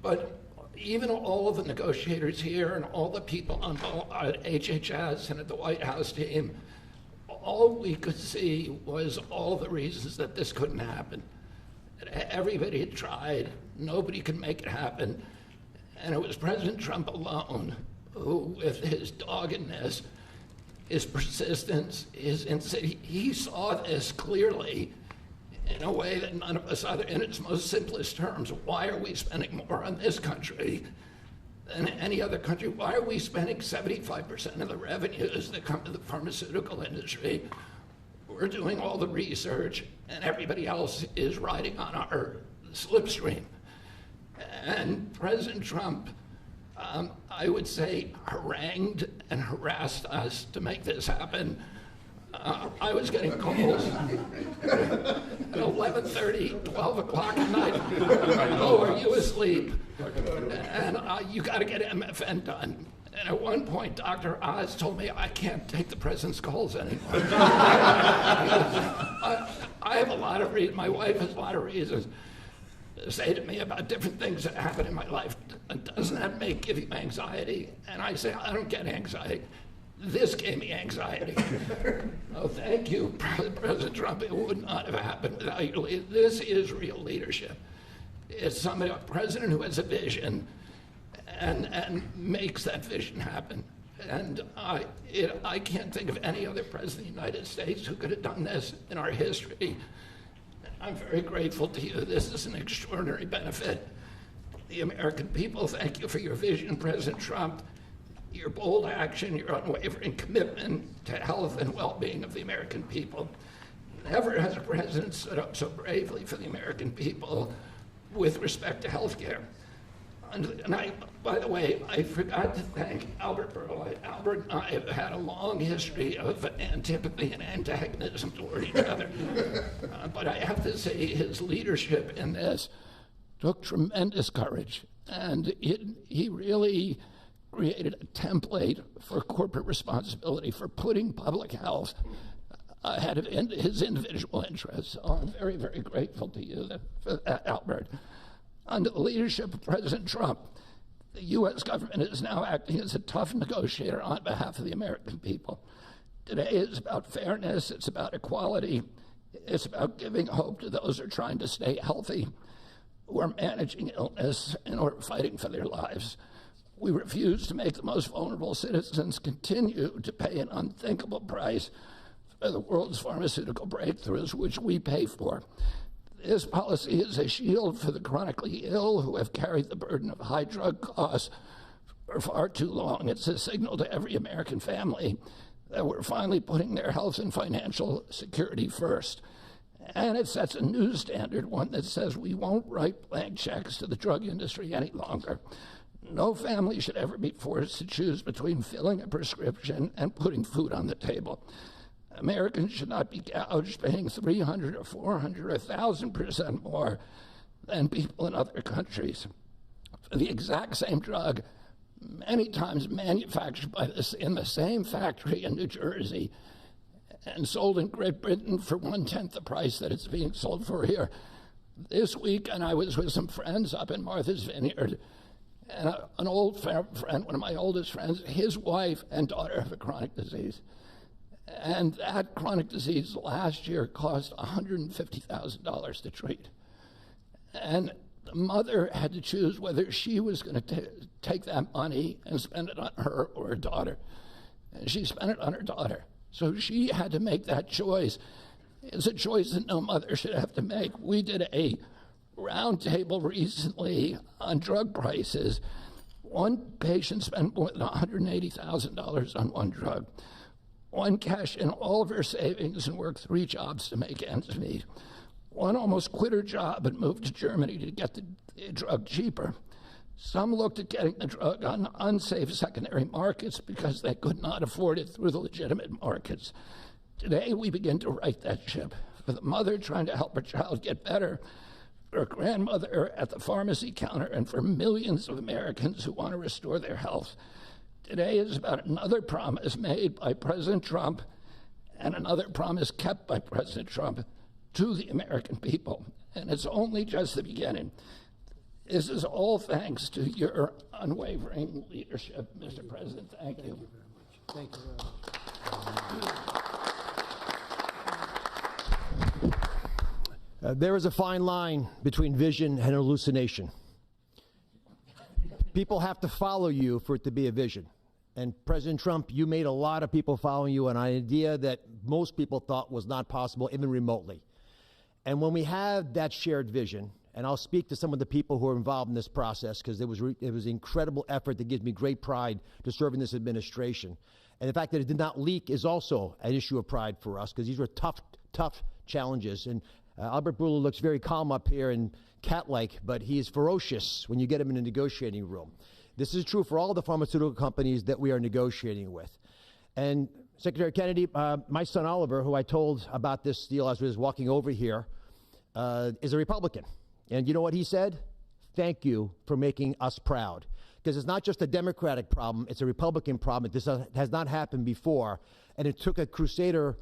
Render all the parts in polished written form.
But even all of the negotiators here and all the people on at HHS and at the White House team, all we could see was all the reasons that this couldn't happen. Everybody had tried, nobody could make it happen, and it was President Trump alone who, with his doggedness, his persistence, he saw this clearly in a way that none of us other, in its most simplest terms. Why are we spending more on this country than any other country? Why are we spending 75% of the revenues that come to the pharmaceutical industry? We're doing all the research, and everybody else is riding on our slipstream. And President Trump, I would say, harangued and harassed us to make this happen. I was getting calls at 11:30, 12 o'clock at night. Oh, are you asleep? And you got to get MFN done. And at one point, Dr. Oz told me I can't take the president's calls anymore. I have a lot of reasons. My wife has a lot of reasons to say to me about different things that happen in my life. Doesn't that give you anxiety? And I say, I don't get anxiety. This gave me anxiety. Oh, thank you, President Trump. It would not have happened without your leadership. This is real leadership. It's a president who has a vision and makes that vision happen. And I can't think of any other president of the United States who could have done this in our history. I'm very grateful to you. This is an extraordinary benefit. The American people, thank you for your vision, President Trump, your bold action, your unwavering commitment to health and well-being of the American people. Never has a president stood up so bravely for the American people with respect to health care. And by the way, I forgot to thank Albert Bourla. Albert and I have had a long history of antipathy and antagonism toward each other. But I have to say his leadership in this took tremendous courage. And he really created a template for corporate responsibility, for putting public health ahead of his individual interests. So I'm very, very grateful to you for that, Albert. Under the leadership of President Trump, the U.S. government is now acting as a tough negotiator on behalf of the American people. Today is about fairness, it's about equality, it's about giving hope to those who are trying to stay healthy, who are managing illness and or fighting for their lives. We refuse to make the most vulnerable citizens continue to pay an unthinkable price for the world's pharmaceutical breakthroughs, which we pay for. This policy is a shield for the chronically ill who have carried the burden of high drug costs for far too long. It's a signal to every American family that we're finally putting their health and financial security first. And it sets a new standard, one that says we won't write blank checks to the drug industry any longer. No family should ever be forced to choose between filling a prescription and putting food on the table. Americans should not be gouged paying 300 or 400 or 1,000% more than people in other countries for the exact same drug, many times manufactured in the same factory in New Jersey and sold in Great Britain for 1/10 the price that it's being sold for here. This week, and I was with some friends up in Martha's Vineyard, and an old friend, one of my oldest friends, his wife and daughter have a chronic disease. And that chronic disease last year cost $150,000 to treat. And the mother had to choose whether she was going to take that money and spend it on her or her daughter. And she spent it on her daughter. So she had to make that choice. It's a choice that no mother should have to make. We did a roundtable recently on drug prices. One patient spent more than $180,000 on one drug. One cashed in all of her savings and worked 3 jobs to make ends meet. One almost quit her job and moved to Germany to get the drug cheaper. Some looked at getting the drug on unsafe secondary markets because they could not afford it through the legitimate markets. Today, we begin to right that ship. For the mother trying to help her child get better, for a grandmother at the pharmacy counter, and for millions of Americans who want to restore their health. Today is about another promise made by President Trump and another promise kept by President Trump to the American people. And it's only just the beginning. This is all thanks to your unwavering leadership, Mr. President. Thank you. Thank you very much. There is a fine line between vision and hallucination. People have to follow you for it to be a vision. And President Trump, you made a lot of people following you on an idea that most people thought was not possible, even remotely. And when we have that shared vision, and I'll speak to some of the people who are involved in this process because it was incredible effort that gives me great pride to serve in this administration. And the fact that it did not leak is also an issue of pride for us because these were tough challenges. And Albert Bourla looks very calm up here and cat-like, but he is ferocious when you get him in a negotiating room. This is true for all the pharmaceutical companies that we are negotiating with. And Secretary Kennedy, my son Oliver, who I told about this deal as I was walking over here, is a Republican. And you know what he said? Thank you for making us proud. Because it's not just a Democratic problem, it's a Republican problem. This has not happened before. And it took a crusader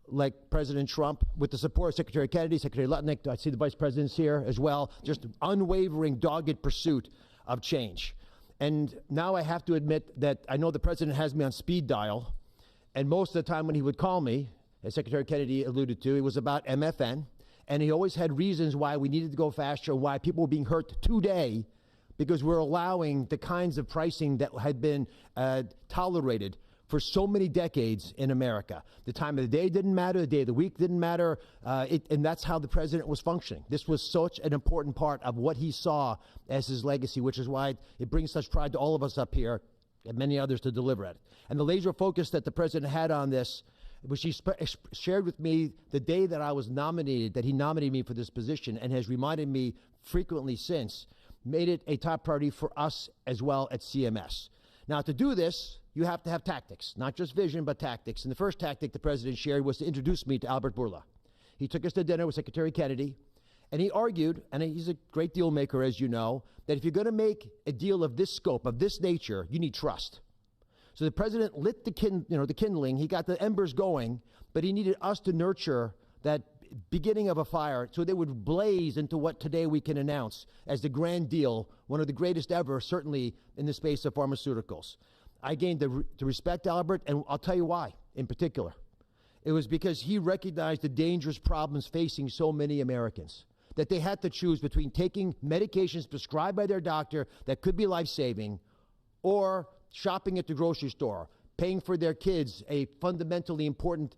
like President Trump, with the support of Secretary Kennedy, Secretary Lutnick, I see the Vice President's here as well, just unwavering, dogged pursuit of change. And now I have to admit that I know the President has me on speed dial, and most of the time when he would call me, as Secretary Kennedy alluded to, it was about MFN, and he always had reasons why we needed to go faster and why people were being hurt today because we're allowing the kinds of pricing that had been tolerated for so many decades in America. The time of the day didn't matter, the day of the week didn't matter, and that's how the president was functioning. This was such an important part of what he saw as his legacy, which is why it brings such pride to all of us up here and many others to deliver it. And the laser focus that the president had on this, which he shared with me the day that I was nominated, that he nominated me for this position and has reminded me frequently since, made it a top priority for us as well at CMS. Now, to do this, you have to have tactics, not just vision, but tactics. And the first tactic the president shared was to introduce me to Albert Bourla. He took us to dinner with Secretary Kennedy, and he argued, and he's a great deal maker, as you know, that if you're going to make a deal of this scope, of this nature, you need trust. So the president lit the kindling, he got the embers going, but he needed us to nurture that beginning of a fire so they would blaze into what today we can announce as the grand deal, one of the greatest ever, certainly in the space of pharmaceuticals. I gained to respect Albert, and I'll tell you why in particular. It was because he recognized the dangerous problems facing so many Americans, that they had to choose between taking medications prescribed by their doctor that could be life-saving or shopping at the grocery store, paying for their kids a fundamentally important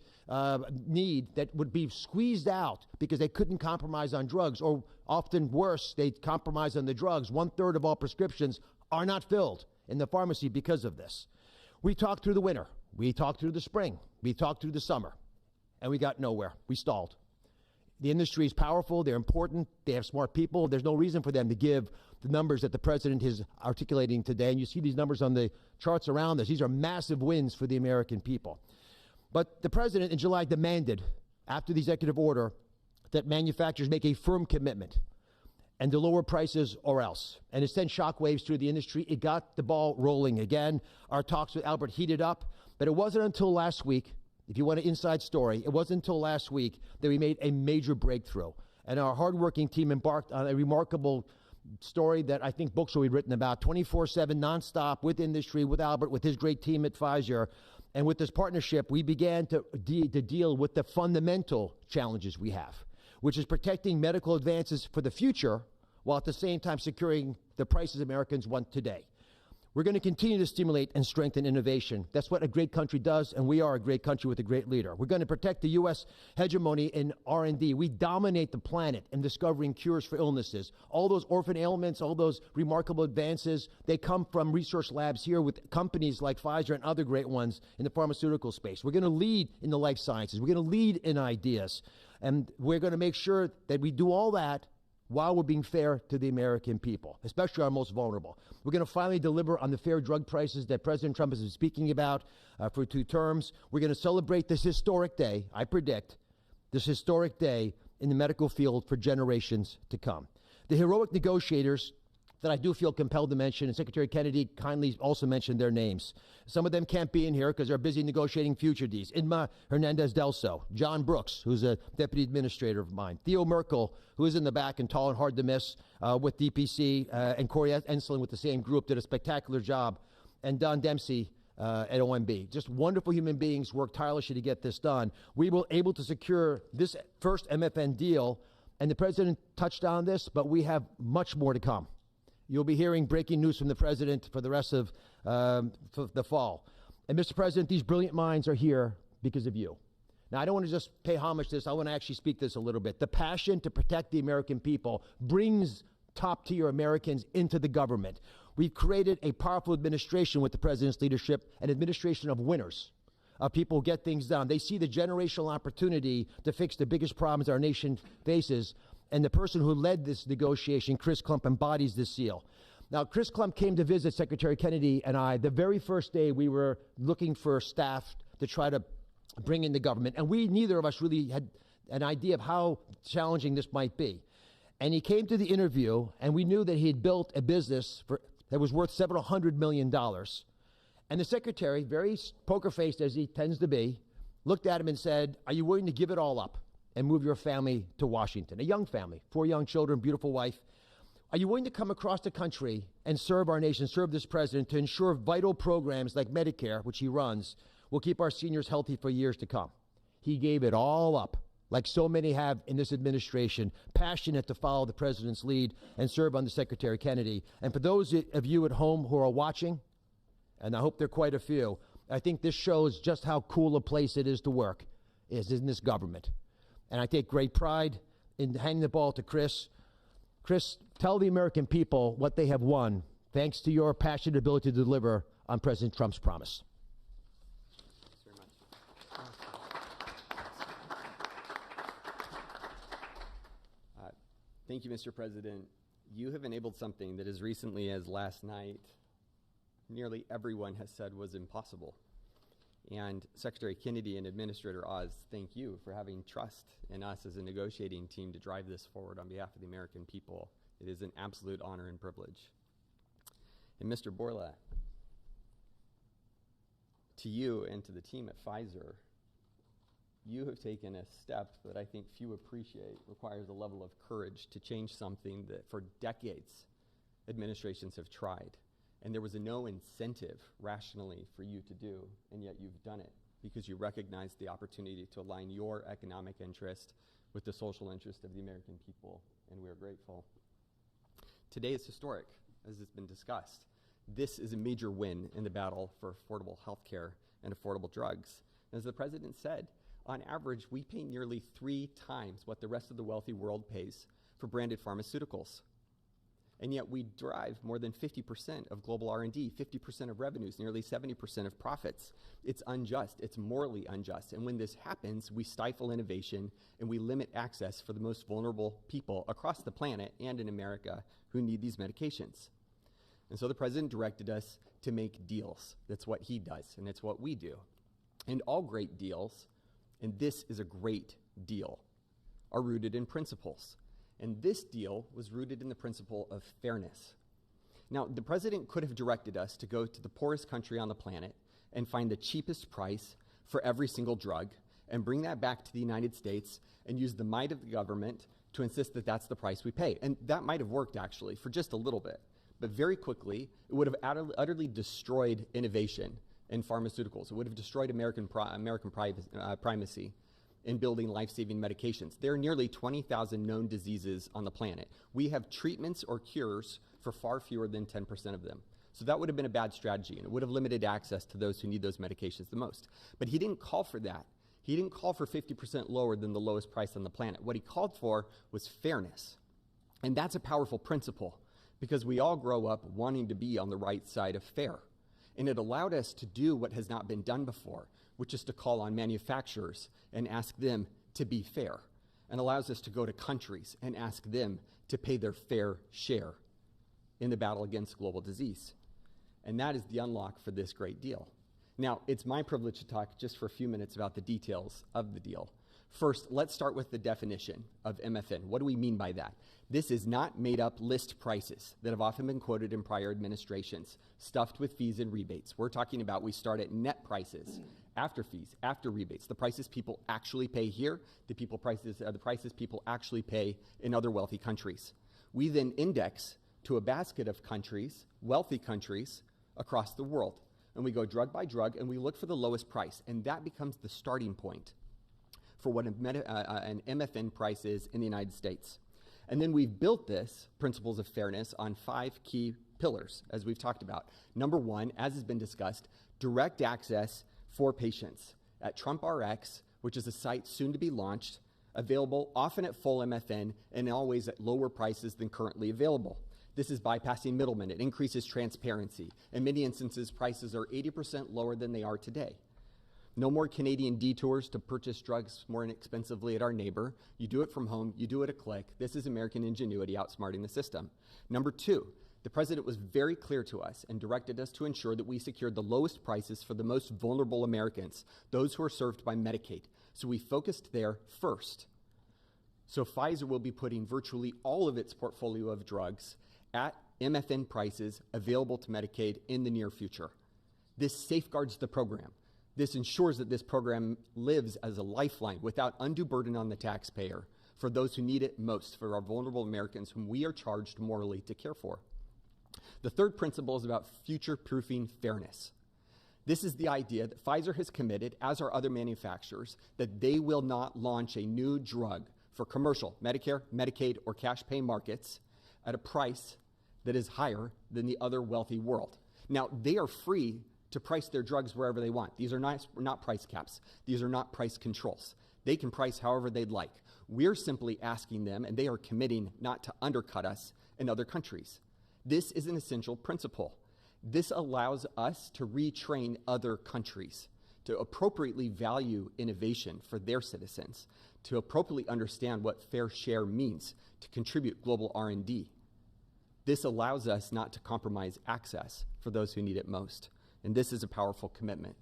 need that would be squeezed out because they couldn't compromise on drugs, or often worse, they compromise on the drugs. 1/3 of all prescriptions are not filled in the pharmacy because of this. We talked through the winter. We talked through the spring. We talked through the summer. And we got nowhere. We stalled. The industry is powerful. They're important. They have smart people. There's no reason for them to give the numbers that the president is articulating today. And you see these numbers on the charts around us. These are massive wins for the American people. But the president in July demanded, after the executive order, that manufacturers make a firm commitment and to lower prices or else. And it sent shockwaves through the industry. It got the ball rolling again. Our talks with Albert heated up, but it wasn't until last week, if you want an inside story, it wasn't until last week that we made a major breakthrough. And our hardworking team embarked on a remarkable story that I think books will be written about, 24/7, nonstop, with industry, with Albert, with his great team at Pfizer. And with this partnership, we began to deal with the fundamental challenges we have, which is protecting medical advances for the future while at the same time securing the prices Americans want today. We're going to continue to stimulate and strengthen innovation. That's what a great country does, and we are a great country with a great leader. We're going to protect the U.S. hegemony in R&D. We dominate the planet in discovering cures for illnesses. All those orphan ailments, all those remarkable advances, they come from research labs here with companies like Pfizer and other great ones in the pharmaceutical space. We're going to lead in the life sciences. We're going to lead in ideas. And we're going to make sure that we do all that while we're being fair to the American people, especially our most vulnerable. We're going to finally deliver on the fair drug prices that President Trump has been speaking about for 2 terms. We're going to celebrate this historic day, I predict, this historic day in the medical field for generations to come. The heroic negotiators that I do feel compelled to mention, and Secretary Kennedy kindly also mentioned their names. Some of them can't be in here because they're busy negotiating future deals. Inma Hernandez-Delso, John Brooks, who's a deputy administrator of mine, Theo Merkel, who is in the back and tall and hard to miss with DPC, and Corey Ensslin with the same group, did a spectacular job, and Don Dempsey at OMB. Just wonderful human beings, worked tirelessly to get this done. We were able to secure this first MFN deal, and the president touched on this, but we have much more to come. You'll be hearing breaking news from the president for the rest of the fall. And Mr. President, these brilliant minds are here because of you. Now, I don't want to just pay homage to this. I want to actually speak this a little bit. The passion to protect the American people brings top-tier Americans into the government. We've created a powerful administration with the president's leadership, an administration of winners, of people who get things done. They see the generational opportunity to fix the biggest problems our nation faces, and the person who led this negotiation, Chris Klump, embodies this seal. Now, Chris Klump came to visit Secretary Kennedy and I the very first day we were looking for staff to try to bring in the government, and neither of us really had an idea of how challenging this might be. And he came to the interview, and we knew that he had built a business that was worth several $100 million. And the secretary, very poker-faced as he tends to be, looked at him and said, "Are you willing to give it all up and move your family to Washington?" A young family, 4 young children, beautiful wife. "Are you willing to come across the country and serve our nation, serve this president, to ensure vital programs like Medicare, which he runs, will keep our seniors healthy for years to come?" He gave it all up, like so many have in this administration, passionate to follow the president's lead and serve under Secretary Kennedy. And for those of you at home who are watching, and I hope there are quite a few, I think this shows just how cool a place it is to work, is in this government. And I take great pride in handing the ball to Chris. Chris, tell the American people what they have won thanks to your passionate ability to deliver on President Trump's promise. Thanks very much. Thank you, Mr. President. You have enabled something that as recently as last night, nearly everyone has said was impossible. And Secretary Kennedy and Administrator Oz, thank you for having trust in us as a negotiating team to drive this forward on behalf of the American people. It is an absolute honor and privilege. And Mr. Bourla, to you and to the team at Pfizer, you have taken a step that I think few appreciate, requires a level of courage to change something that for decades administrations have tried. And there was no incentive rationally for you to do, and yet you've done it because you recognize the opportunity to align your economic interest with the social interest of the American people, and we're grateful. Today is historic, as has been discussed. This is a major win in the battle for affordable health care and affordable drugs. As the president said, on average, we pay nearly 3 times what the rest of the wealthy world pays for branded pharmaceuticals. And yet we drive more than 50% of global R&D, 50% of revenues, nearly 70% of profits. It's unjust. It's morally unjust. And when this happens, we stifle innovation and we limit access for the most vulnerable people across the planet and in America who need these medications. And so the president directed us to make deals. That's what he does, and it's what we do. And all great deals, and this is a great deal, are rooted in principles. And this deal was rooted in the principle of fairness. Now, the president could have directed us to go to the poorest country on the planet and find the cheapest price for every single drug and bring that back to the United States and use the might of the government to insist that that's the price we pay. And that might have worked, actually, for just a little bit. But very quickly, it would have utterly destroyed innovation in pharmaceuticals. It would have destroyed American primacy in building life-saving medications. There are nearly 20,000 known diseases on the planet. We have treatments or cures for far fewer than 10% of them. So that would have been a bad strategy, and it would have limited access to those who need those medications the most. But he didn't call for that. He didn't call for 50% lower than the lowest price on the planet. What he called for was fairness. And that's a powerful principle, because we all grow up wanting to be on the right side of fair. And it allowed us to do what has not been done before, which is to call on manufacturers and ask them to be fair, and allows us to go to countries and ask them to pay their fair share in the battle against global disease. And that is the unlock for this great deal. Now, it's my privilege to talk just for a few minutes about the details of the deal. First, let's start with the definition of MFN. What do we mean by that? This is not made-up list prices that have often been quoted in prior administrations, stuffed with fees and rebates. We're talking about we start at net prices, after fees, after rebates, the prices people actually pay here, the prices people actually pay in other wealthy countries. We then index to a basket of countries, wealthy countries, across the world. And we go drug by drug, and we look for the lowest price. And that becomes the starting point for what an MFN price is in the United States. And then we've built this principles of fairness on 5 key pillars, as we've talked about. Number 1, as has been discussed, direct access for patients at TrumpRx, which is a site soon to be launched, available often at full MFN and always at lower prices than currently available. This is bypassing middlemen. It increases transparency. In many instances, prices are 80% lower than they are today. No more Canadian detours to purchase drugs more inexpensively at our neighbor. You do it from home. You do it a click. This is American ingenuity outsmarting the system. Number 2, the president was very clear to us and directed us to ensure that we secured the lowest prices for the most vulnerable Americans, those who are served by Medicaid. So we focused there first. So Pfizer will be putting virtually all of its portfolio of drugs at MFN prices available to Medicaid in the near future. This safeguards the program. This ensures that this program lives as a lifeline without undue burden on the taxpayer for those who need it most, for our vulnerable Americans whom we are charged morally to care for. The third principle is about future-proofing fairness. This is the idea that Pfizer has committed, as are other manufacturers, that they will not launch a new drug for commercial, Medicare, Medicaid, or cash pay markets at a price that is higher than the other wealthy world. Now, they are free to price their drugs wherever they want. These are not price caps. These are not price controls. They can price however they'd like. We're simply asking them, and they are committing not to undercut us in other countries. This is an essential principle. This allows us to retrain other countries to appropriately value innovation for their citizens, to appropriately understand what fair share means, to contribute global R&D. This allows us not to compromise access for those who need it most. And this is a powerful commitment.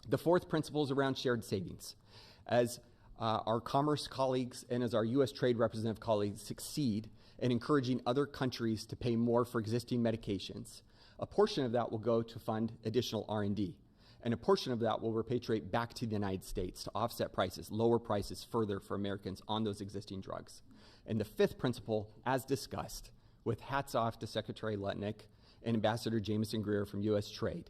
The fourth principle is around shared savings. As our commerce colleagues and as our U.S. trade representative colleagues succeed in encouraging other countries to pay more for existing medications, a portion of that will go to fund additional R&D. And a portion of that will repatriate back to the United States to offset prices, lower prices further for Americans on those existing drugs. And the fifth principle, as discussed, with hats off to Secretary Lutnick and Ambassador Jameson Greer from U.S. Trade,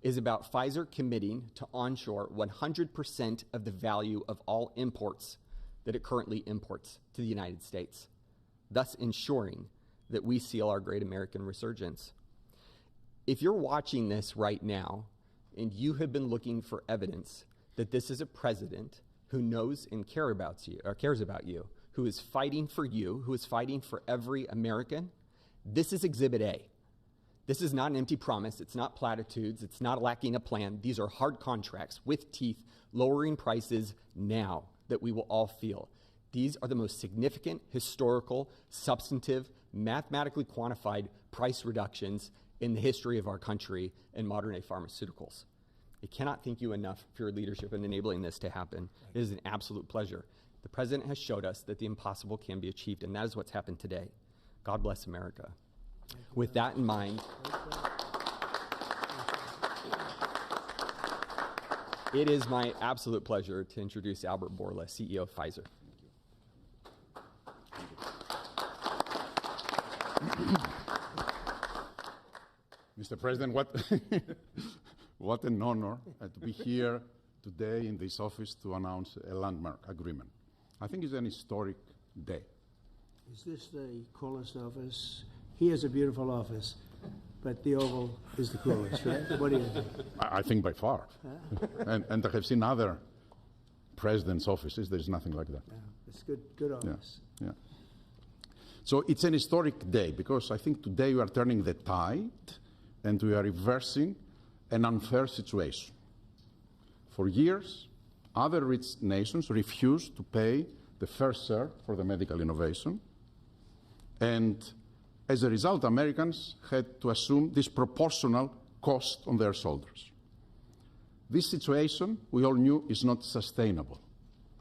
is about Pfizer committing to onshore 100% of the value of all imports that it currently imports to the United States, thus ensuring that we seal our great American resurgence. If you're watching this right now and you have been looking for evidence that this is a president who knows and cares about you, who is fighting for you, who is fighting for every American, this is Exhibit A. This is not an empty promise. It's not platitudes. It's not lacking a plan. These are hard contracts with teeth, lowering prices now that we will all feel. These are the most significant, historical, substantive, mathematically quantified price reductions in the history of our country in modern-day pharmaceuticals. I cannot thank you enough for your leadership in enabling this to happen. It is an absolute pleasure. The President has showed us that the impossible can be achieved, and that is what's happened today. God bless America. With that in mind, it is my absolute pleasure to introduce Albert Bourla, CEO of Pfizer. Mr. President, what an honor to be here today in this office to announce a landmark agreement. I think it's an historic day. Is this the coolest office? He has a beautiful office, but the Oval is the coolest, right? What do you think? I think by far. And I have seen other presidents' offices. There's nothing like that. Yeah, it's good office. Yeah. So it's an historic day because I think today we are turning the tide and we are reversing an unfair situation. For years, other rich nations refused to pay the fair share for the medical innovation. And as a result, Americans had to assume disproportional cost on their shoulders. This situation, we all knew, is not sustainable.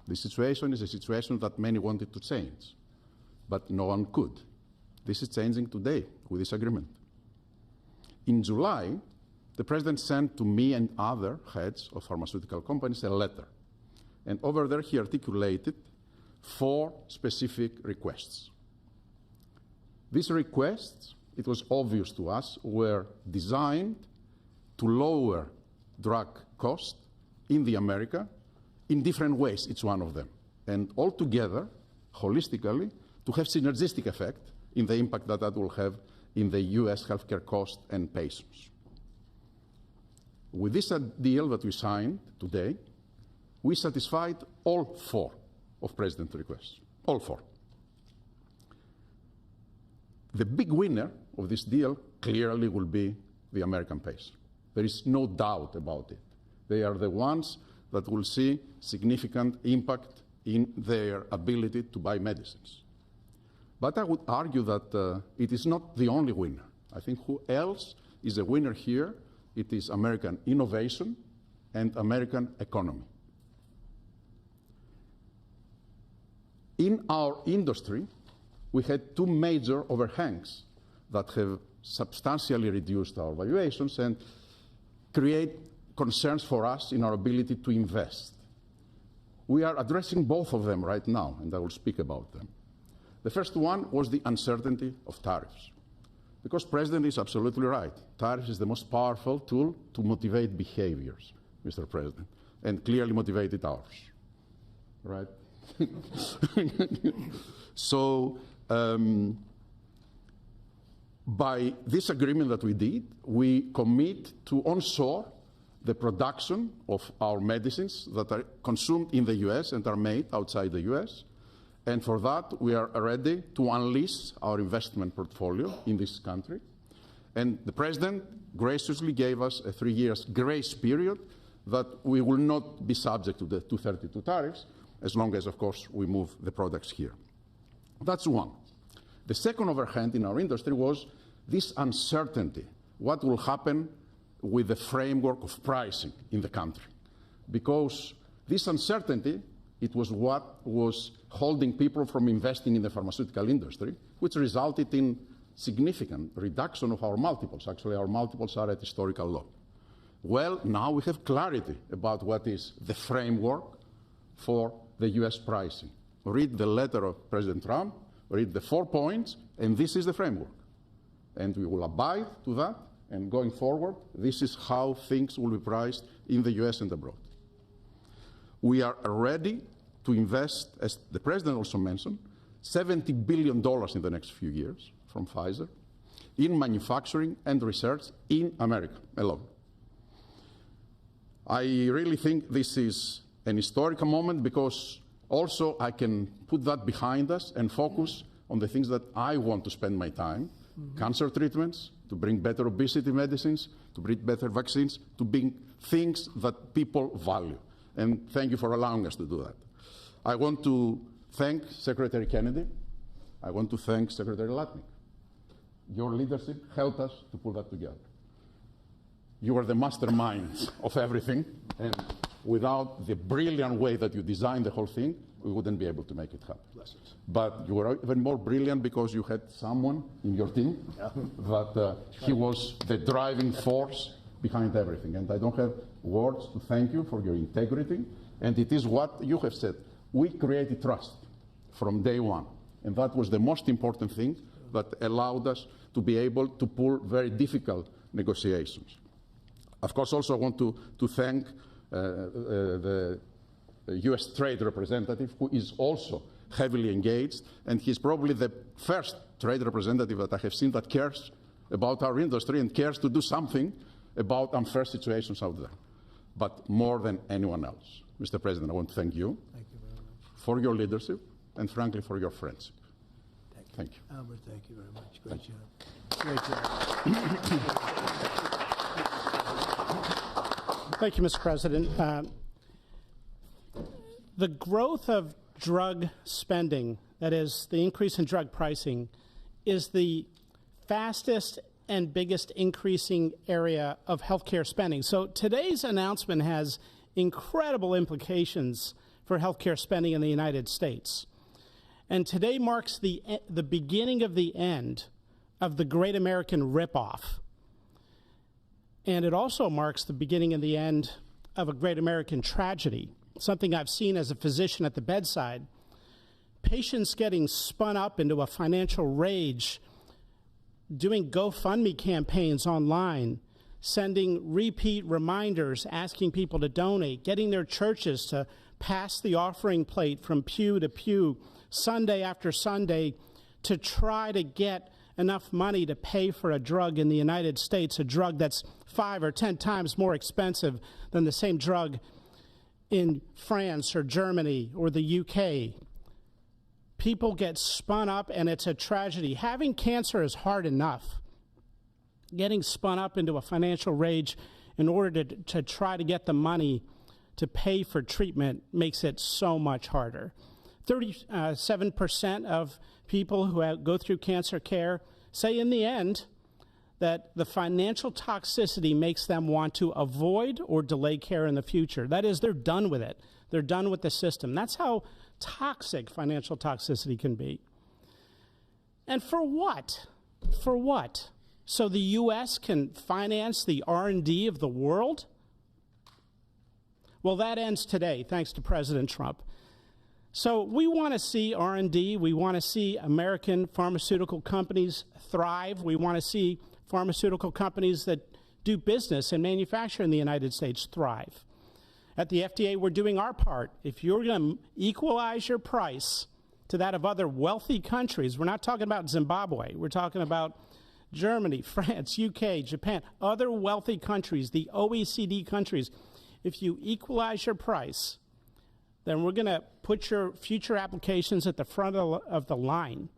The situation is a situation that many wanted to change, but no one could. This is changing today with this agreement. In July, the President sent to me and other heads of pharmaceutical companies a letter. And over there, he articulated 4 specific requests. These requests, it was obvious to us, were designed to lower drug cost in the America in different ways, each one of them. And altogether, holistically, to have synergistic effect in the impact that that will have in the US healthcare cost and patients. With this deal that we signed today, we satisfied all 4 of President's requests, all 4. The big winner of this deal clearly will be the American patient. There is no doubt about it. They are the ones that will see significant impact in their ability to buy medicines. But I would argue that it is not the only winner. I think who else is a winner here? It is American innovation and American economy. In our industry, we had 2 major overhangs that have substantially reduced our valuations and create concerns for us in our ability to invest. We are addressing both of them right now, and I will speak about them. The first one was the uncertainty of tariffs. Because President is absolutely right. Tariffs is the most powerful tool to motivate behaviors, Mr. President, and clearly motivated ours, right? So, by this agreement that we did, we commit to onshore the production of our medicines that are consumed in the US and are made outside the US. And for that, we are ready to unleash our investment portfolio in this country. And the President graciously gave us a 3-year grace period that we will not be subject to the 232 tariffs, as long as, of course, we move the products here. That's one. The second overhang in our industry was this uncertainty. What will happen with the framework of pricing in the country? Because this uncertainty, it was what was holding people from investing in the pharmaceutical industry, which resulted in significant reduction of our multiples. Actually, our multiples are at historical low. Well, now we have clarity about what is the framework for the US pricing. Read the letter of President Trump, read the 4 points, and this is the framework. And we will abide to that, and going forward, this is how things will be priced in the US and abroad. We are ready to invest, as the President also mentioned, $70 billion in the next few years from Pfizer in manufacturing and research in America alone. I really think this is an historical moment because also I can put that behind us and focus on the things that I want to spend my time, cancer treatments, to bring better obesity medicines, to bring better vaccines, to bring things that people value. And thank you for allowing us to do that. I want to thank Secretary Kennedy. I want to thank Secretary Lutnick. Your leadership helped us to pull that together. You are the masterminds of everything, and without the brilliant way that you designed the whole thing, we wouldn't be able to make it happen. But you were even more brilliant because you had someone in your team that he was the driving force behind everything. And I don't have words to thank you for your integrity. And it is what you have said. We created trust from day one. And that was the most important thing that allowed us to be able to pull very difficult negotiations. Of course, also I want to thank the US trade representative, who is also heavily engaged, and he's probably the first trade representative that I have seen that cares about our industry and cares to do something about unfair situations out there, but more than anyone else. Mr. President, I want to thank you, for your leadership and, frankly, for your friendship. Thank you. Albert, thank you very much. Great job. Great job. Thank you, Mr. President. The growth of drug spending, that is, the increase in drug pricing, is the fastest and biggest increasing area of healthcare spending. So today's announcement has incredible implications for healthcare spending in the United States. And today marks the beginning of the end of the Great American Ripoff. And it also marks the beginning and the end of a great American tragedy, something I've seen as a physician at the bedside. Patients getting spun up into a financial rage, doing GoFundMe campaigns online, sending repeat reminders, asking people to donate, getting their churches to pass the offering plate from pew to pew, Sunday after Sunday, to try to get enough money to pay for a drug in the United States, a drug that's 5 or 10 times more expensive than the same drug in France or Germany or the UK. People get spun up, and it's a tragedy. Having cancer is hard enough. Getting spun up into a financial rage in order to try to get the money to pay for treatment makes it so much harder. 37% of people who go through cancer care say in the end that the financial toxicity makes them want to avoid or delay care in the future. That is, they're done with it. They're done with the system. That's how toxic financial toxicity can be. And for what? For what? So the U.S. can finance the R&D of the world? Well, that ends today, thanks to President Trump. So we want to see R&D. We want to see American pharmaceutical companies thrive. We want to see pharmaceutical companies that do business and manufacture in the United States thrive. At the FDA, we're doing our part. If you're going to equalize your price to that of other wealthy countries, we're not talking about Zimbabwe. We're talking about Germany, France, UK, Japan, other wealthy countries, the OECD countries. If you equalize your price, then we're going to put your future applications at the front of the line.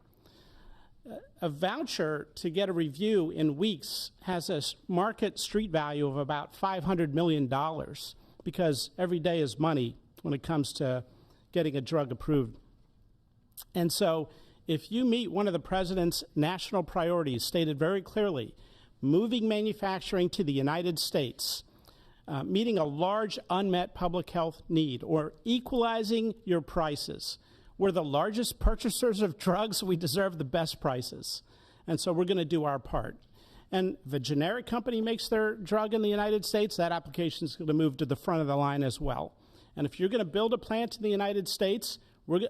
A voucher to get a review in weeks has a market street value of about $500 million because every day is money when it comes to getting a drug approved. And so if you meet one of the president's national priorities stated very clearly, moving manufacturing to the United States, meeting a large unmet public health need, or equalizing your prices. We're the largest purchasers of drugs. We deserve the best prices. And so we're going to do our part. And if a generic company makes their drug in the United States, that application is going to move to the front of the line as well. And if you're going to build a plant in the United States,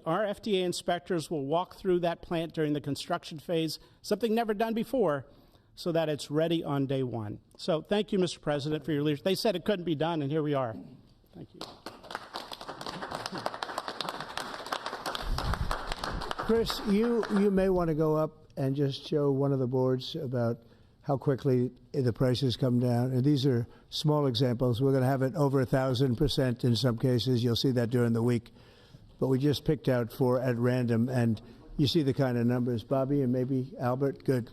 our FDA inspectors will walk through that plant during the construction phase, something never done before, so that it's ready on day one. So thank you, Mr. President, for your leadership. They said it couldn't be done, and here we are. Thank you. Chris, you may want to go up and just show one of the boards about how quickly the prices come down. And these are small examples. We're going to have it over 1,000% in some cases. You'll see that during the week. But we just picked out 4 at random, and you see the kind of numbers. Bobby and maybe Albert, good.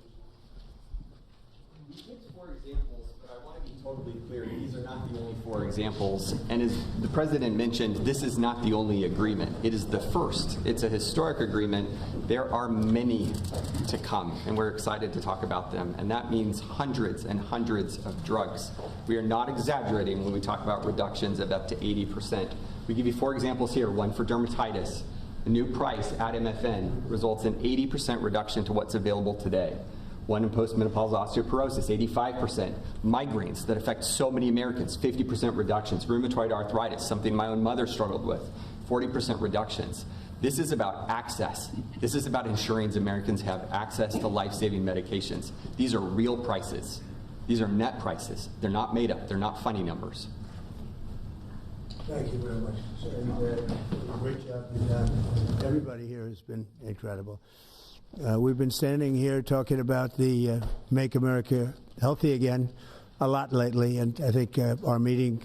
We picked 4 examples, but I want to be totally clear. These are not the only 4 examples. And as the President mentioned, this is not the only agreement. It is the first. It's a historic agreement. There are many to come, and we're excited to talk about them. And that means hundreds and hundreds of drugs. We are not exaggerating when we talk about reductions of up to 80%. We give you 4 examples here. One for dermatitis. The new price at MFN results in 80% reduction to what's available today. One in postmenopausal osteoporosis, 85%. Migraines that affect so many Americans, 50% reductions. Rheumatoid arthritis, something my own mother struggled with, 40% reductions. This is about access. This is about ensuring Americans have access to life-saving medications. These are real prices. These are net prices. They're not made up. They're not funny numbers. Thank you very much, sir. Great job you've done. Everybody here has been incredible. We've been standing here talking about the Make America Healthy Again a lot lately, and I think our meeting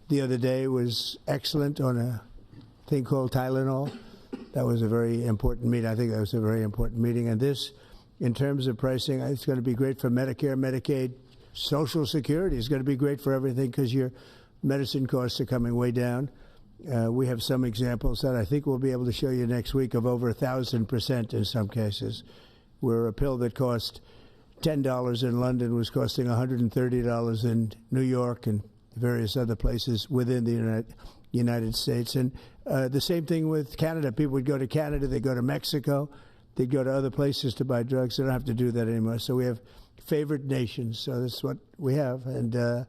the other day was excellent on a thing called Tylenol. That was a very important meeting. I think that was a very important meeting. And this, in terms of pricing, it's going to be great for Medicare, Medicaid, Social Security. It's going to be great for everything because your medicine costs are coming way down. We have some examples that I think we'll be able to show you next week of over 1,000% in some cases, where a pill that cost $10 in London was costing $130 in New York and various other places within United States. And the same thing with Canada. People would go to Canada, they go to Mexico, they'd go to other places to buy drugs. They don't have to do that anymore. So we have favored nations. So that's what we have. And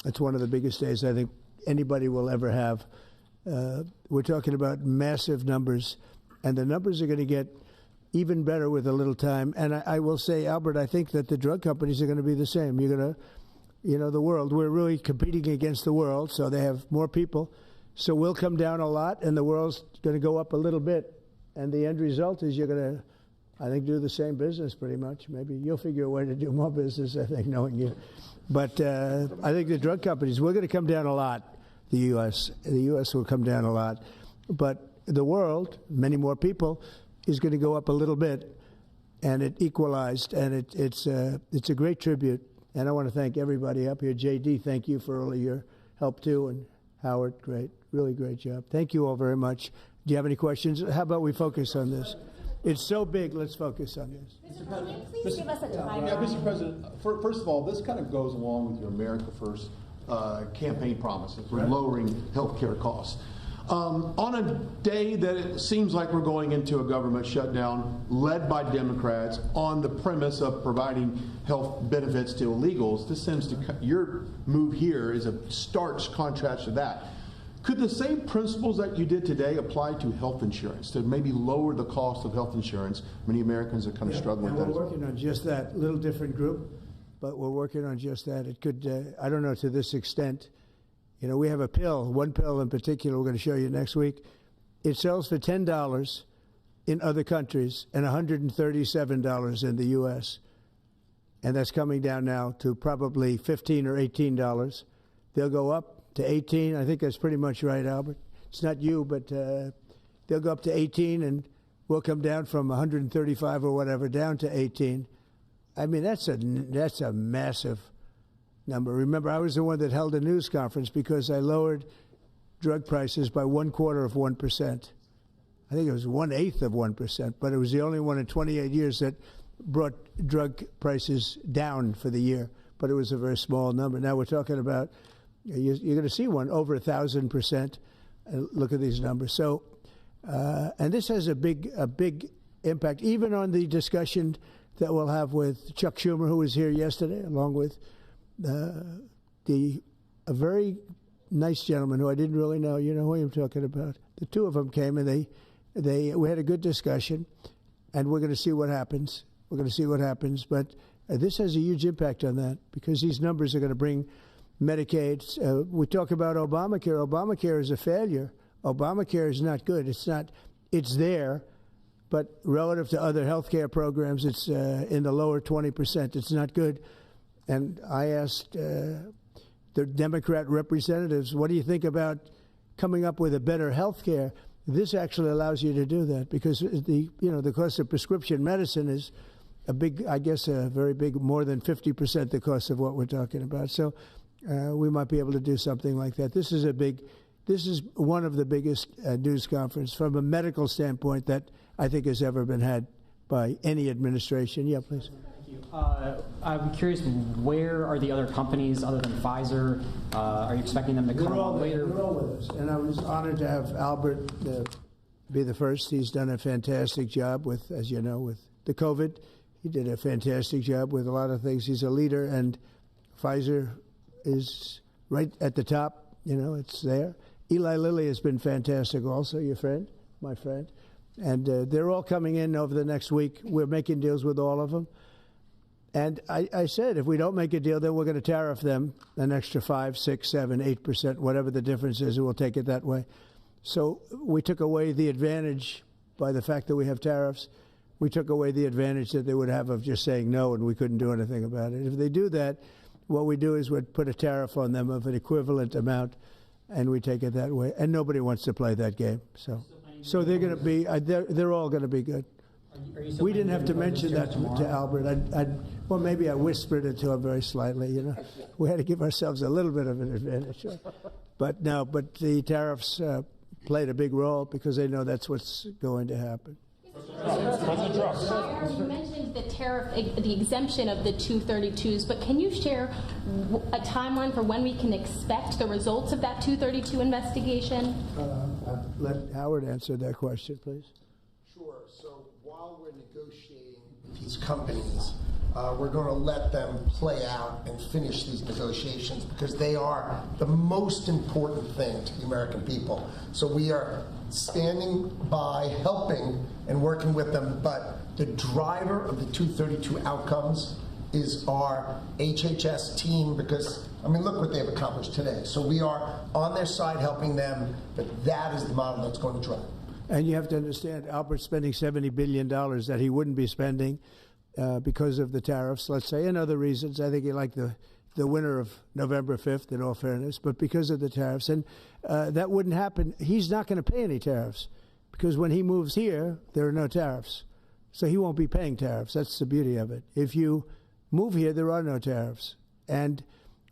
it's one of the biggest days I think anybody will ever have. We're talking about massive numbers, and the numbers are going to get even better with a little time. And I will say, Albert, I think that the drug companies are going to be the same. You're going to, you know, the world, we're really competing against the world, so they have more people. So we'll come down a lot, and the world's going to go up a little bit. And the end result is you're going to, I think, do the same business pretty much. Maybe you'll figure a way to do more business, I think, knowing you. But I think the drug companies, we're going to come down a lot. The U.S. will come down a lot. But the world, many more people, is going to go up a little bit. And it equalized, and it's a great tribute. And I want to thank everybody up here. J.D., thank you for all of your help, too. And Howard, great, really great job. Thank you all very much. Do you have any questions? How about we focus on this? It's so big, let's focus on this. Mr. President, please give us a timeline. Yeah, Mr. President, first of all, this kind of goes along with your America First campaign promises for lowering health care costs. On a day that it seems like we're going into a government shutdown led by Democrats on the premise of providing health benefits to illegals, this seems to, your move here is a stark contrast to that. Could the same principles that you did today apply to health insurance, to maybe lower the cost of health insurance? Many Americans are kind of struggling with that. We're working on just that, little different group, but we're working on just that. It could, I don't know to this extent. You know, we have a pill, one pill in particular we're going to show you next week. It sells for $10 in other countries and $137 in the U.S. And that's coming down now to probably $15 or $18. They'll go up to 18. I think that's pretty much right, Albert. It's not you, but they'll go up to 18, and we'll come down from 135 or whatever down to 18. I mean, that's a massive number. Remember, I was the one that held a news conference because I lowered drug prices by 1/4%. I think it was 1/8 of 1%, but it was the only one in 28 years that brought drug prices down for the year. But it was a very small number. Now we're talking about, you're going to see one over 1,000%. Look at these numbers. So, and this has a big impact, even on the discussion that we'll have with Chuck Schumer, who was here yesterday, along with a very nice gentleman who I didn't really know. You know who I'm talking about. The two of them came, and we had a good discussion, and we're going to see what happens. We're going to see what happens. But this has a huge impact on that because these numbers are going to bring Medicaid. We talk about Obamacare. Obamacare is a failure. Obamacare is not good. It's not. It's there, but relative to other health care programs, it's in the lower 20%. It's not good. And I asked the Democrat representatives, what do you think about coming up with a better health care? This actually allows you to do that because the cost of prescription medicine is a big, I guess, a very big, more than 50% the cost of what we're talking about. So we might be able to do something like that. This is one of the biggest news conferences from a medical standpoint that I think has ever been had by any administration. Yeah, please. I'm curious, where are the other companies other than Pfizer? Are you expecting them to come on later? They're all with us. And I was honored to have Albert be the first. He's done a fantastic job with, as you know, with the COVID. He did a fantastic job with a lot of things. He's a leader, and Pfizer is right at the top. You know, it's there. Eli Lilly has been fantastic also, your friend, my friend. And they're all coming in over the next week. We're making deals with all of them. And I said, if we don't make a deal, then we're going to tariff them an extra 5, 6, 7, 8%, whatever the difference is, and we'll take it that way. So we took away the advantage by the fact that we have tariffs. We took away the advantage that they would have of just saying no, and we couldn't do anything about it. If they do that, what we do is we'd put a tariff on them of an equivalent amount, and we take it that way. And nobody wants to play that game. So they're going to be, they're all going to be good. We didn't have to mention that to Albert. Well, maybe I whispered it to him very slightly. You know, we had to give ourselves a little bit of an advantage. But no, but the tariffs played a big role because they know that's what's going to happen. You mentioned the tariff, the exemption of the 232s, but can you share a timeline for when we can expect the results of that 232 investigation? Let Howard answer that question, please. Sure. So while we're negotiating with these companies, we're going to let them play out and finish these negotiations because they are the most important thing to the American people. So we are standing by, helping, and working with them. But the driver of the 232 outcomes is our HHS team because, I mean, look what they've accomplished today. So we are on their side helping them, but that is the model that's going to drive. And you have to understand, Albert's spending $70 billion that he wouldn't be spending because of the tariffs, let's say, and other reasons. I think he liked the winner of November 5th, in all fairness, but because of the tariffs. And that wouldn't happen. He's not going to pay any tariffs because when he moves here, there are no tariffs. So he won't be paying tariffs. That's the beauty of it. If you move here, there are no tariffs. And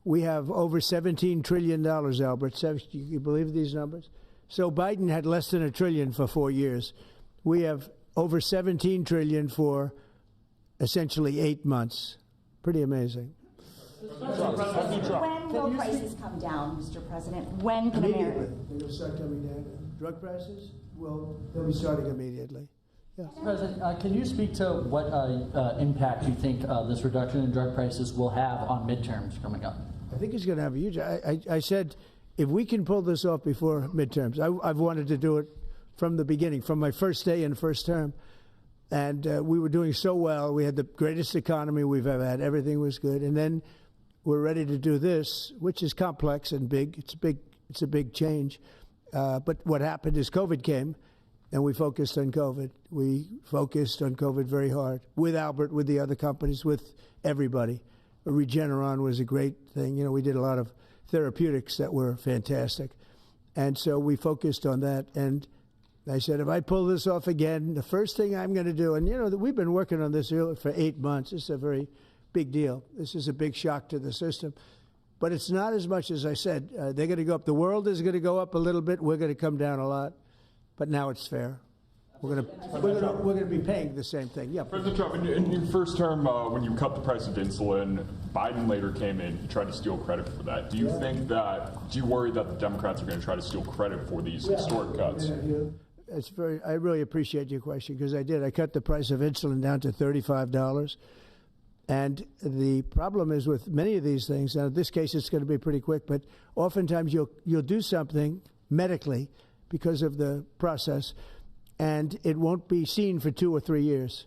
we have over $17 trillion, Albert. You believe these numbers? So Biden had less than $1 trillion for 4 years. We have over $17 trillion for essentially 8 months. Pretty amazing. When will prices come down, Mr. President? When can Immediately. They're going to start coming down. Drug prices? Well, they'll be starting immediately. Yeah. President, can you speak to what impact you think this reduction in drug prices will have on midterms coming up? I think it's going to have a huge. I said, if we can pull this off before midterms, I've wanted to do it from the beginning, from my first day in first term. And we were doing so well. We had the greatest economy we've ever had. Everything was good. And then we're ready to do this, which is complex and big. It's a big change. But what happened is COVID came, and we focused on COVID. We focused on COVID very hard with Albert, with the other companies, with everybody. Regeneron was a great thing. You know, we did a lot of therapeutics that were fantastic. And so we focused on that. And I said, if I pull this off again, the first thing I'm going to do, and you know, we've been working on this for 8 months. It's a very big deal. This is a big shock to the system. But it's not as much as I said. They're going to go up. The world is going to go up a little bit. We're going to come down a lot. But now it's fair. We're going to be paying the same thing. Yeah. President Trump, in your first term, when you cut the price of insulin, Biden later came in. He tried to steal credit for that. Do you think that? Do you worry that the Democrats are going to try to steal credit for these historic cuts? I really appreciate your question because I did. I cut the price of insulin down to $35. And the problem is with many of these things. Now, in this case, it's going to be pretty quick, but oftentimes you'll do something medically because of the process, and it won't be seen for 2 or 3 years.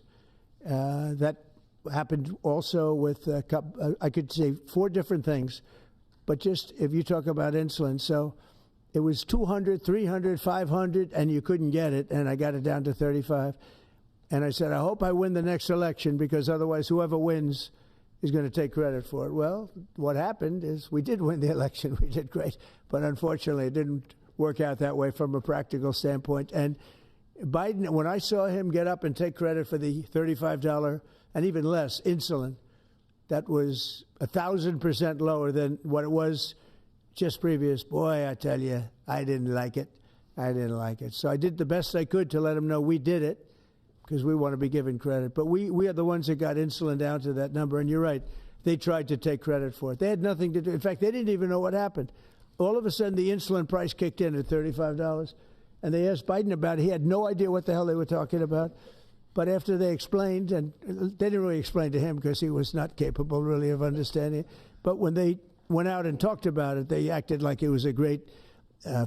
That happened also with, I could say 4 different things, but just if you talk about insulin, so it was 200, 300, 500, and you couldn't get it, and I got it down to 35. And I said, I hope I win the next election because otherwise whoever wins is going to take credit for it. Well, what happened is we did win the election. We did great. But unfortunately, it didn't work out that way from a practical standpoint. And Biden, when I saw him get up and take credit for the $35 and even less insulin, that was 1,000% lower than what it was just previous. Boy, I tell you, I didn't like it. I didn't like it. So I did the best I could to let him know we did it, because we want to be given credit. But we are the ones that got insulin down to that number. And you're right, they tried to take credit for it. They had nothing to do. In fact, they didn't even know what happened. All of a sudden, the insulin price kicked in at $35. And they asked Biden about it. He had no idea what the hell they were talking about. But after they explained, and they didn't really explain to him because he was not capable really of understanding it. But when they went out and talked about it, they acted like it was a great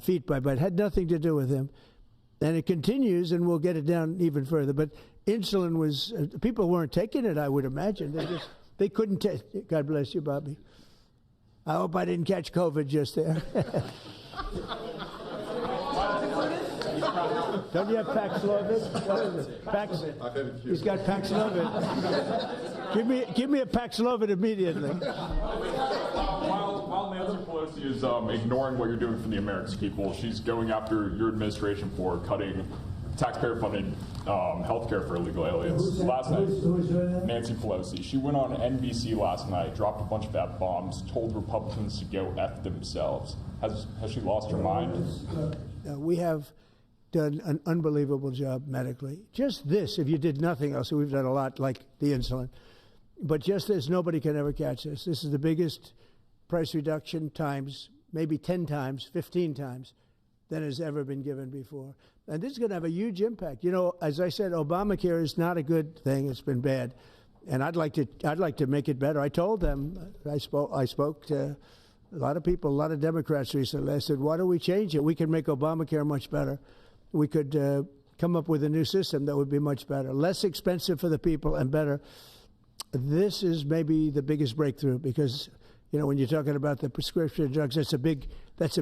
feat by Biden. It had nothing to do with him. And it continues, and we'll get it down even further. But insulin was, people weren't taking it, I would imagine. They couldn't take it. God bless you, Bobby. I hope I didn't catch COVID just there. Don't you have Paxlovid? What is it? He's got Paxlovid. Give me a Paxlovid immediately. While Nancy Pelosi is ignoring what you're doing for the American people, she's going after your administration for cutting taxpayer-funded health care for illegal aliens. Last night, Nancy Pelosi, she went on NBC last night, dropped a bunch of F-bombs, told Republicans to go F themselves. Has she lost her mind? We have done an unbelievable job medically. Just this, if you did nothing else, we've done a lot like the insulin, but just this, nobody can ever catch this. This is the biggest price reduction times, maybe 10 times, 15 times than has ever been given before. And this is going to have a huge impact. You know, as I said, Obamacare is not a good thing. It's been bad. And I'd like to make it better. I told them, I spoke to a lot of people, a lot of Democrats recently. I said, why don't we change it? We can make Obamacare much better. We could come up with a new system that would be much better, less expensive for the people and better. This is maybe the biggest breakthrough because, you know, when you're talking about the prescription drugs, that's a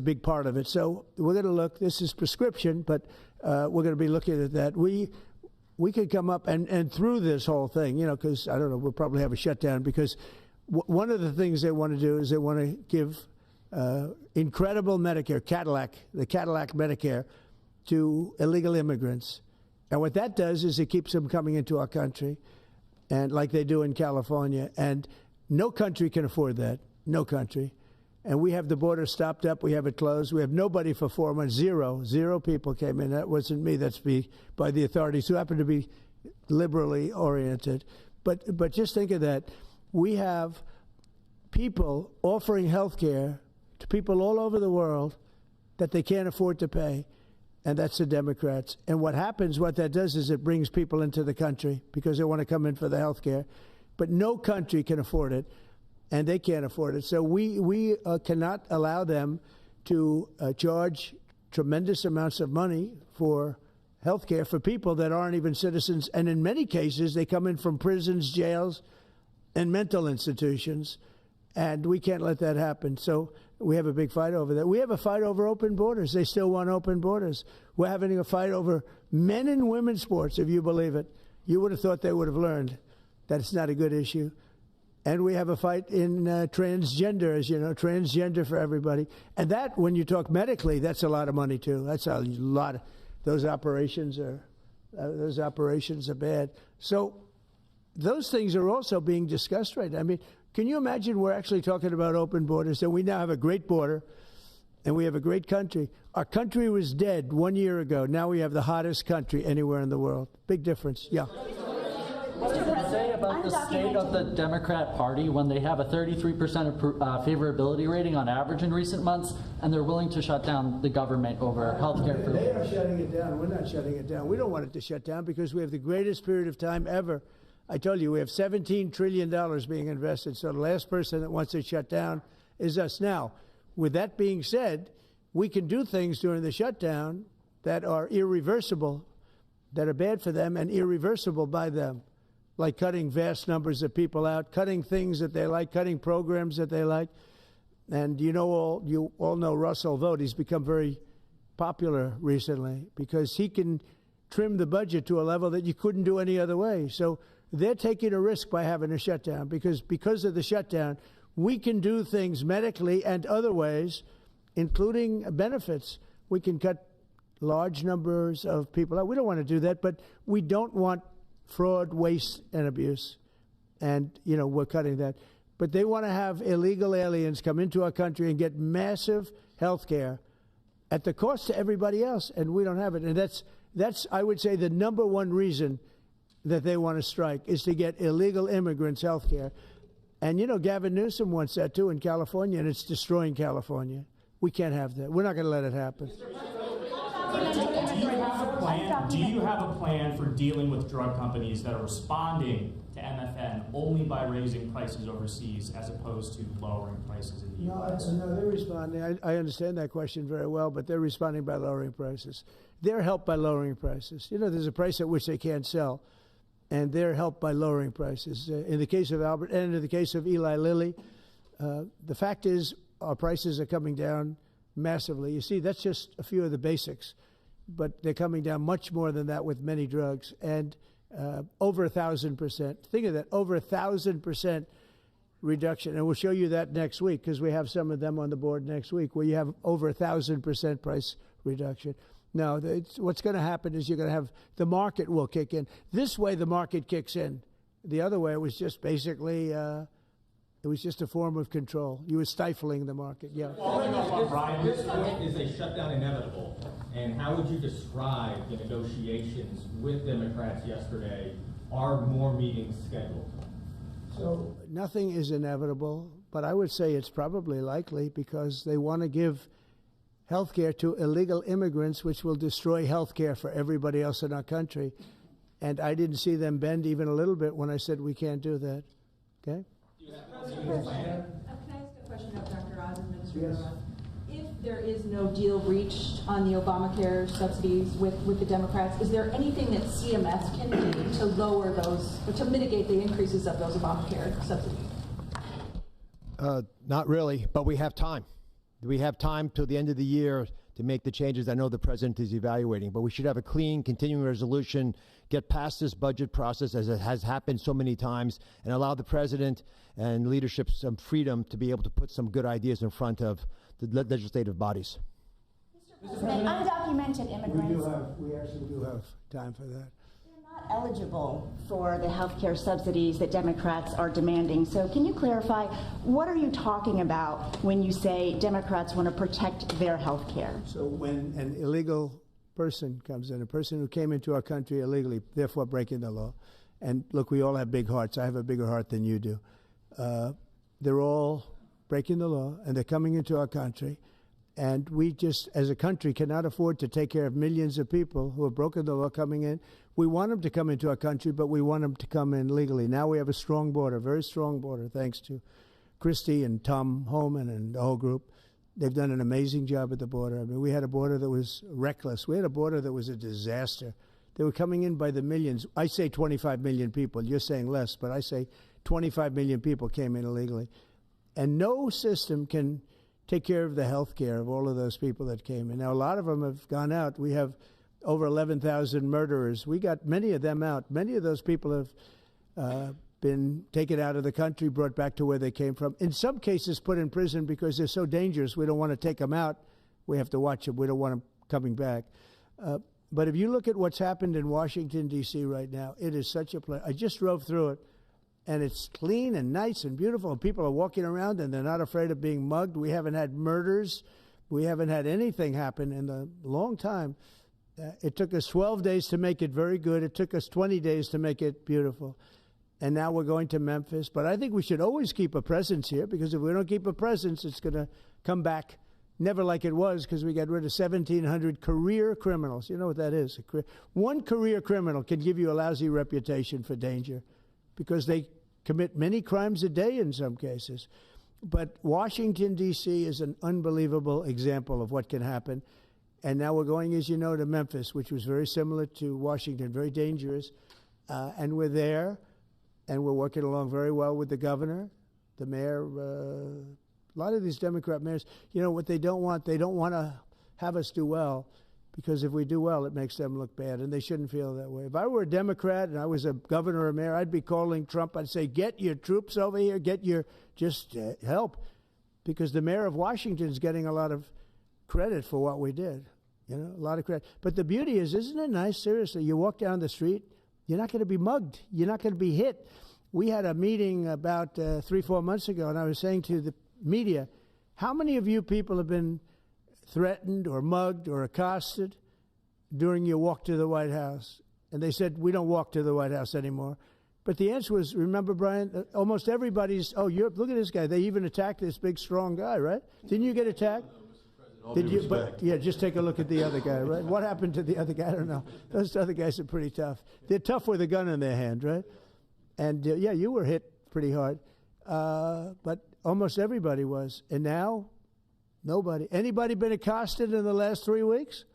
big part of it. So we're going to look. This is prescription, but we're going to be looking at that. We could come up and through this whole thing, you know, because I don't know, we'll probably have a shutdown because one of the things they want to do is they want to give incredible Medicare, the Cadillac Medicare, to illegal immigrants. And what that does is it keeps them coming into our country, and like they do in California. And no country can afford that. No country. And we have the border stopped up. We have it closed. We have nobody for 4 months. Zero people came in. That wasn't me. That's by the authorities who happen to be liberally oriented. But just think of that. We have people offering health care to people all over the world that they can't afford to pay. And that's the Democrats. And what that does is it brings people into the country because they want to come in for the health care. But no country can afford it, and they can't afford it. So we cannot allow them to charge tremendous amounts of money for health care for people that aren't even citizens. And in many cases, they come in from prisons, jails, and mental institutions. And we can't let that happen. So we have a big fight over that. We have a fight over open borders. They still want open borders. We're having a fight over men and women's sports, if you believe it. You would have thought they would have learned that it's not a good issue. And we have a fight in transgender, as you know, transgender for everybody. And that, when you talk medically, that's a lot of money, too. That's a lot. Those operations are bad. So those things are also being discussed right now. I mean, can you imagine we're actually talking about open borders, and we now have a great border, and we have a great country. Our country was dead 1 year ago. Now we have the hottest country anywhere in the world. Big difference. Yeah. What does it say about the state of the Democrat Party when they have a 33% favorability rating on average in recent months, and they're willing to shut down the government over health care? They are shutting it down. We're not shutting it down. We don't want it to shut down because we have the greatest period of time ever. I told you, we have $17 trillion being invested, so the last person that wants it shut down is us. Now, with that being said, we can do things during the shutdown that are irreversible, that are bad for them and irreversible by them, like cutting vast numbers of people out, cutting things that they like, cutting programs that they like. And you all know Russell Vought. He's become very popular recently because he can trim the budget to a level that you couldn't do any other way. So they're taking a risk by having a shutdown because of the shutdown, we can do things medically and other ways, including benefits. We can cut large numbers of people out. We don't want to do that, but we don't want fraud, waste, and abuse. And, you know, we're cutting that. But they want to have illegal aliens come into our country and get massive health care at the cost to everybody else, and we don't have it. And that's I would say, the number one reason that they want to strike is to get illegal immigrants health care. And, you know, Gavin Newsom wants that, too, in California, and it's destroying California. We can't have that. We're not going to let it happen. Do you have a plan for dealing with drug companies that are responding to MFN only by raising prices overseas as opposed to lowering prices in the U.S.? No, they're responding. I understand that question very well, but they're responding by lowering prices. They're helped by lowering prices. You know, there's a price at which they can't sell, and they're helped by lowering prices. In the case of Albert and in the case of Eli Lilly, the fact is our prices are coming down massively. You see, that's just a few of the basics, but they're coming down much more than that with many drugs, and over 1,000%. Think of that, over 1,000% reduction. And we'll show you that next week because we have some of them on the board next week where you have over 1,000% price reduction. No, what's going to happen is you're going to have the market will kick in. This way, the market kicks in. The other way, it was just basically, it was just a form of control. You were stifling the market. Yeah. Following up on Brian, is a shutdown inevitable? And how would you describe the negotiations with Democrats yesterday? Are more meetings scheduled? So nothing is inevitable, but I would say it's probably likely because they want to give health care to illegal immigrants, which will destroy health care for everybody else in our country. And I didn't see them bend even a little bit when I said we can't do that. Okay? Can I ask a question of Dr. Oz, Administrator Oz? If there is no deal reached on the Obamacare subsidies with the Democrats, is there anything that CMS can do to lower those, or to mitigate the increases of those Obamacare subsidies? Not really, but we have time. We have time till the end of the year to make the changes I know the president is evaluating, but we should have a clean, continuing resolution, get past this budget process as it has happened so many times, and allow the president and leadership some freedom to be able to put some good ideas in front of the legislative bodies. Undocumented immigrants. We actually do have time for that. Not eligible for the health care subsidies that Democrats are demanding. So can you clarify, what are you talking about when you say Democrats want to protect their health care? So when an illegal person comes in, a person who came into our country illegally, therefore breaking the law, and look, we all have big hearts. I have a bigger heart than you do. They're all breaking the law, and they're coming into our country. And we just, as a country, cannot afford to take care of millions of people who have broken the law coming in. We want them to come into our country, but we want them to come in legally. Now we have a strong border, very strong border, thanks to Christie and Tom Homan and the whole group. They've done an amazing job at the border. I mean, we had a border that was reckless. We had a border that was a disaster. They were coming in by the millions. I say 25 million people. You're saying less, but I say 25 million people came in illegally. And no system can take care of the health care of all of those people that came in. Now, a lot of them have gone out. We have over 11,000 murderers. We got many of them out. Many of those people have been taken out of the country, brought back to where they came from. In some cases, put in prison because they're so dangerous. We don't want to take them out. We have to watch them. We don't want them coming back. But if you look at what's happened in Washington, D.C. right now, it is such a place. I just drove through it. And it's clean and nice and beautiful, and people are walking around and they're not afraid of being mugged. We haven't had murders. We haven't had anything happen in a long time. It took us 12 days to make it very good. It took us 20 days to make it beautiful. And now we're going to Memphis. But I think we should always keep a presence here, because if we don't keep a presence, it's going to come back never like it was, because we got rid of 1,700 career criminals. You know what that is? One career criminal can give you a lousy reputation for danger, because they commit many crimes a day in some cases. But Washington, D.C. is an unbelievable example of what can happen. And now we're going, as you know, to Memphis, which was very similar to Washington, very dangerous. And we're there, and we're working along very well with the governor, the mayor. A lot of these Democrat mayors, you know, what they don't want to have us do well, because if we do well, it makes them look bad, and they shouldn't feel that way. If I were a Democrat and I was a governor or mayor, I'd be calling Trump. I'd say, get your troops over here, just help, because the mayor of Washington is getting a lot of credit for what we did, you know, a lot of credit. But the beauty is, isn't it nice, seriously, you walk down the street, you're not going to be mugged, you're not going to be hit. We had a meeting about 3-4 months ago, and I was saying to the media, how many of you people have been threatened or mugged or accosted during your walk to the White House? And they said, we don't walk to the White House anymore. But the answer was, remember, Brian, almost everybody's, look at this guy. They even attacked this big, strong guy, right? Didn't you get attacked? Did you? But, yeah, just take a look at the other guy, right? What happened to the other guy? I don't know. Those other guys are pretty tough. They're tough with a gun in their hand, right? And, yeah, you were hit pretty hard. But almost everybody was. And now, nobody. Anybody been accosted in the last 3 weeks?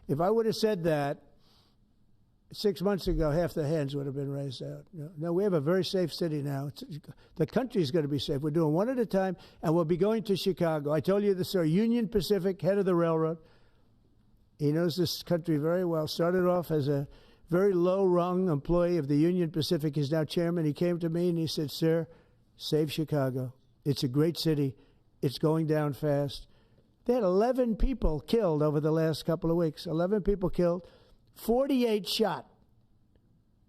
If I would have said that 6 months ago, half the hands would have been raised out. No, we have a very safe city now. The country's going to be safe. We're doing one at a time, and we'll be going to Chicago. I told you this, sir. Union Pacific, head of the railroad. He knows this country very well. Started off as a very low-rung employee of the Union Pacific. He's now chairman. He came to me and he said, sir, save Chicago. It's a great city. It's going down fast. They had 11 people killed over the last couple of weeks. 11 people killed, 48 shot.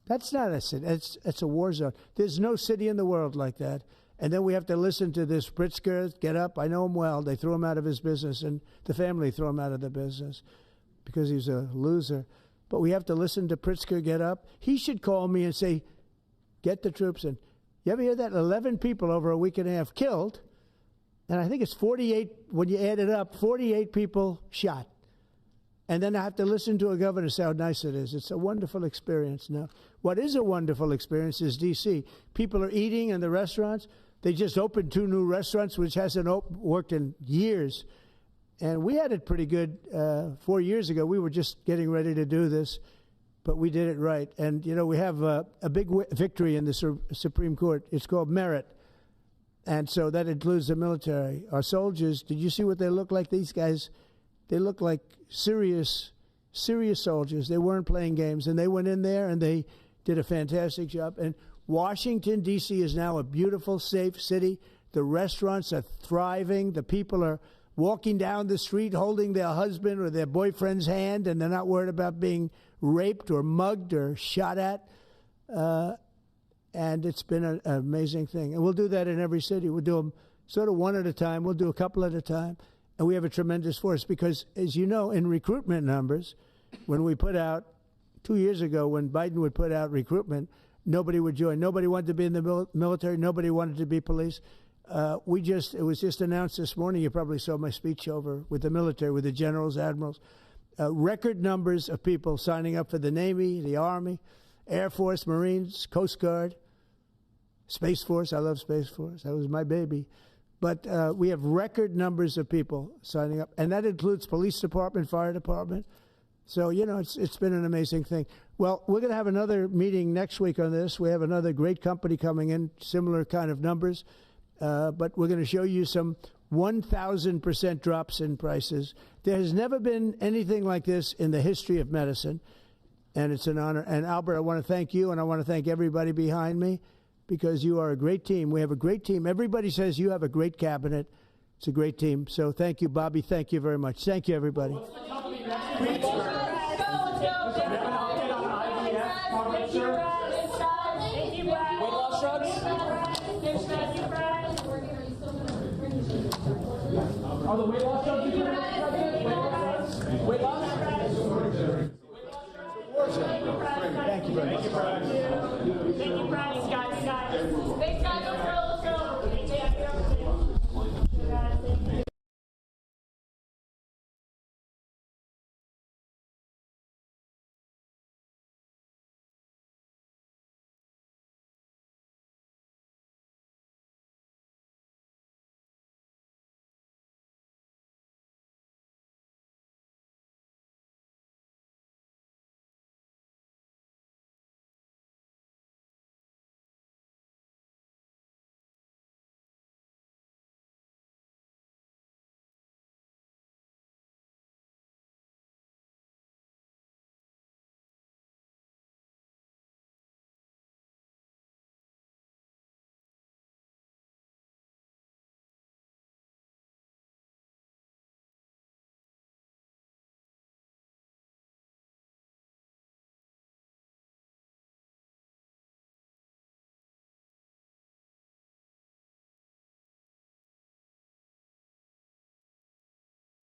That's not a city. It's a war zone. There's no city in the world like that. And then we have to listen to this Pritzker get up. I know him well. They threw him out of his business, and the family threw him out of the business because he's a loser. But we have to listen to Pritzker get up. He should call me and say, get the troops in. You ever hear that? 11 people over a week and a half killed. And I think it's 48, when you add it up, 48 people shot. And then I have to listen to a governor say how nice it is. It's a wonderful experience. Now, what is a wonderful experience is D.C. People are eating in the restaurants. They just opened 2 new restaurants, which hasn't worked in years. And we had it pretty good 4 years ago. We were just getting ready to do this, but we did it right. And, you know, we have a big victory in the Supreme Court. It's called merit. And so that includes the military. Our soldiers, did you see what they look like? These guys, they look like serious soldiers. They weren't playing games. And they went in there and they did a fantastic job. And Washington, D.C. is now a beautiful, safe city. The restaurants are thriving. The people are walking down the street holding their husband or their boyfriend's hand, and they're not worried about being raped or mugged or shot at. And it's been an amazing thing. And we'll do that in every city. We'll do them sort of one at a time. We'll do a couple at a time. And we have a tremendous force because, as you know, in recruitment numbers, when we put out, 2 years ago, when Biden would put out recruitment, nobody would join. Nobody wanted to be in the military. Nobody wanted to be police. It was just announced this morning. You probably saw my speech over with the military, with the generals, admirals. Record numbers of people signing up for the Navy, the Army, Air Force, Marines, Coast Guard, Space Force. I love Space Force. That was my baby. But we have record numbers of people signing up, and that includes police department, fire department. So, you know, it's been an amazing thing. Well, we're going to have another meeting next week on this. We have another great company coming in, similar kind of numbers. But we're going to show you some 1,000% drops in prices. There has never been anything like this in the history of medicine, and it's an honor. And Albert, I want to thank you, and I want to thank everybody behind me, because you are a great team. We have a great team. Everybody says you have a great cabinet. It's a great team. So thank you, Bobby. Thank you very much. Thank you, everybody. Are the weight loss drugs? Weight loss?